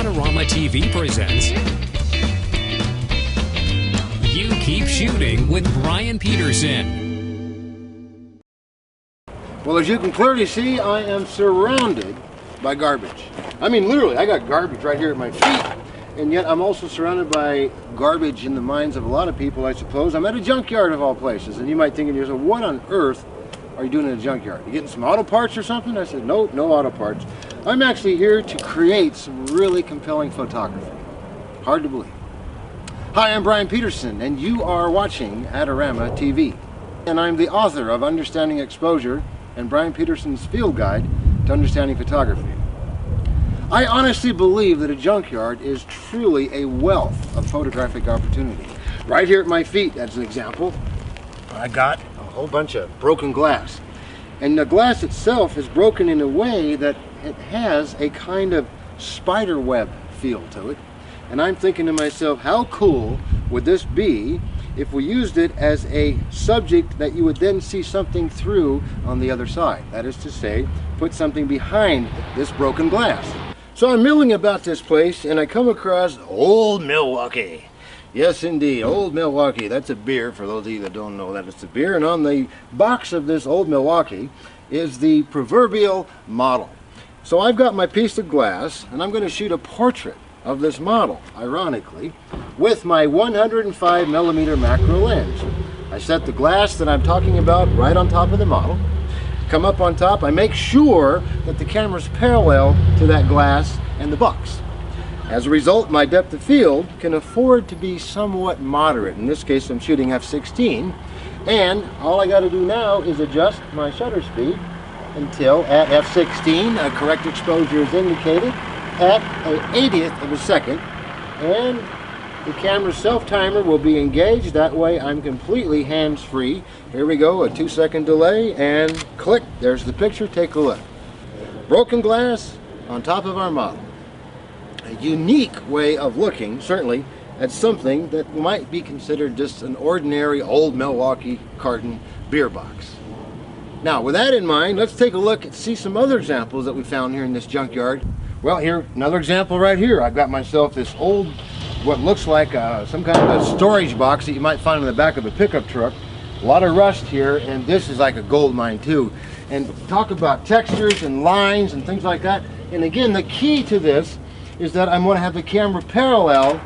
Adorama TV presents You Keep Shooting with Brian Peterson. Well, as you can clearly see, I am surrounded by garbage. I mean, literally, I got garbage right here at my feet, and yet I'm also surrounded by garbage in the minds of a lot of people, I suppose. I'm at a junkyard of all places, and you might think to yourself, what on earth are you doing in a junkyard? You getting some auto parts or something? I said, no, no auto parts. I'm actually here to create some really compelling photography. Hard to believe. Hi, I'm Brian Peterson, and you are watching Adorama TV. And I'm the author of Understanding Exposure and Brian Peterson's Field Guide to Understanding Photography. I honestly believe that a junkyard is truly a wealth of photographic opportunity. Right here at my feet, as an example, I got a whole bunch of broken glass. And the glass itself is broken in a way that it has a kind of spider web feel to it. And I'm thinking to myself, how cool would this be if we used it as a subject that you would then see something through on the other side? That is to say, put something behind this broken glass. So I'm milling about this place and I come across Old Milwaukee. Yes, indeed, Old Milwaukee. That's a beer, for those of you that don't know that it's a beer. And on the box of this Old Milwaukee is the proverbial model. So I've got my piece of glass, and I'm going to shoot a portrait of this model, ironically, with my 105mm macro lens. I set the glass that I'm talking about right on top of the model. Come up on top, I make sure that the camera's parallel to that glass and the box. As a result, my depth of field can afford to be somewhat moderate. In this case, I'm shooting f/16, and all I got to do now is adjust my shutter speed until at f/16, a correct exposure is indicated at an 80th of a second, and the camera's self-timer will be engaged. That way I'm completely hands-free. Here we go, a 2-second delay, and click, there's the picture. Take a look. Broken glass on top of our model. A unique way of looking, certainly, at something that might be considered just an ordinary Old Milwaukee carton beer box. Now, with that in mind, let's take a look and see some other examples that we found here in this junkyard. Well, here, another example right here. I've got myself this old, what looks like some kind of a storage box that you might find in the back of a pickup truck. A lot of rust here, and this is like a gold mine too. And talk about textures and lines and things like that. And again, the key to this is that I'm going to have the camera parallel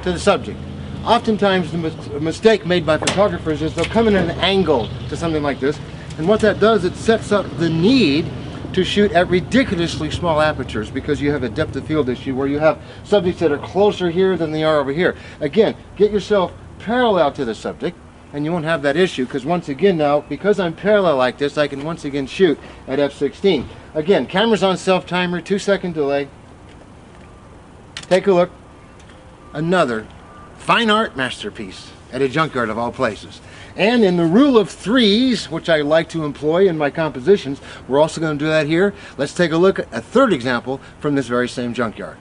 to the subject. Oftentimes the mistake made by photographers is they'll come in at an angle to something like this, and what that does, it sets up the need to shoot at ridiculously small apertures because you have a depth of field issue where you have subjects that are closer here than they are over here. Again, get yourself parallel to the subject and you won't have that issue, because once again now, because I'm parallel like this, I can once again shoot at f/16. Again, camera's on self-timer, 2-second delay. Take a look. Another fine art masterpiece at a junkyard of all places. And in the rule of threes, which I like to employ in my compositions, we're also going to do that here. Let's take a look at a third example from this very same junkyard.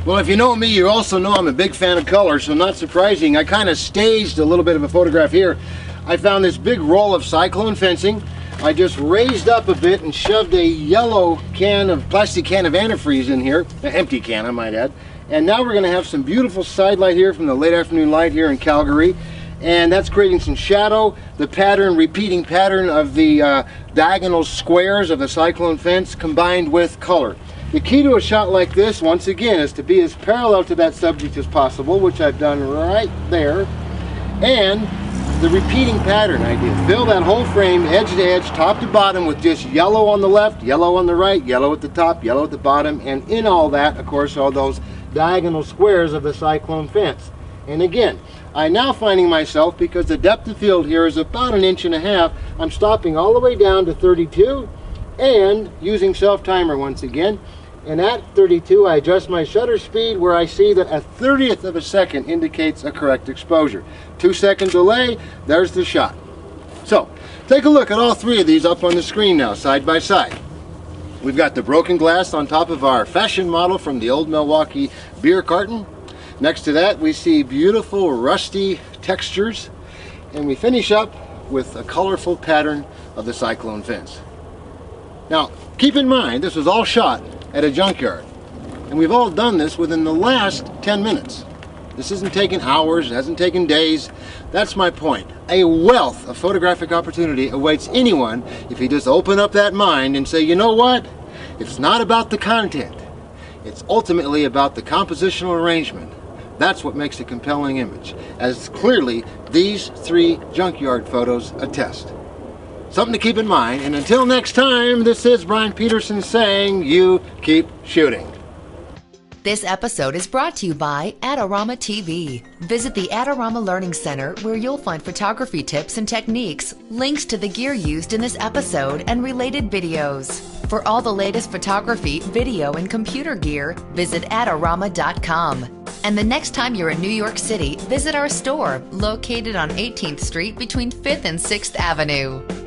Well, if you know me, you also know I'm a big fan of color, so not surprising, I kind of staged a little bit of a photograph here. I found this big roll of cyclone fencing. I just raised up a bit and shoved a yellow plastic can of antifreeze in here, an empty can I might add. And now we're going to have some beautiful side light here from the late afternoon light here in Calgary. And that's creating some shadow, the pattern, repeating pattern of the diagonal squares of the cyclone fence combined with color. The key to a shot like this, once again, is to be as parallel to that subject as possible, which I've done right there. And the repeating pattern idea. Fill that whole frame edge to edge, top to bottom, with just yellow on the left, yellow on the right, yellow at the top, yellow at the bottom, and in all that, of course, all those diagonal squares of the cyclone fence. And again, I'm now finding myself, because the depth of field here is about 1.5 inches, I'm stopping all the way down to 32 and using self-timer once again. And at 32, I adjust my shutter speed where I see that a 30th of a second indicates a correct exposure. 2-second delay, there's the shot. So, take a look at all three of these up on the screen now, side by side. We've got the broken glass on top of our fashion model from the Old Milwaukee beer carton. Next to that, we see beautiful rusty textures. And we finish up with a colorful pattern of the cyclone fence. Now, keep in mind, this was all shot at a junkyard. And we've all done this within the last 10 minutes. This isn't taking hours, it hasn't taken days. That's my point. A wealth of photographic opportunity awaits anyone if you just open up that mind and say, you know what? It's not about the content. It's ultimately about the compositional arrangement. That's what makes a compelling image, as clearly these 3 junkyard photos attest. Something to keep in mind, and until next time, this is Brian Peterson saying, you keep shooting. This episode is brought to you by Adorama TV. Visit the Adorama Learning Center where you'll find photography tips and techniques, links to the gear used in this episode, and related videos. For all the latest photography, video, and computer gear, visit Adorama.com. And the next time you're in New York City, visit our store located on 18th Street between 5th and 6th Avenue.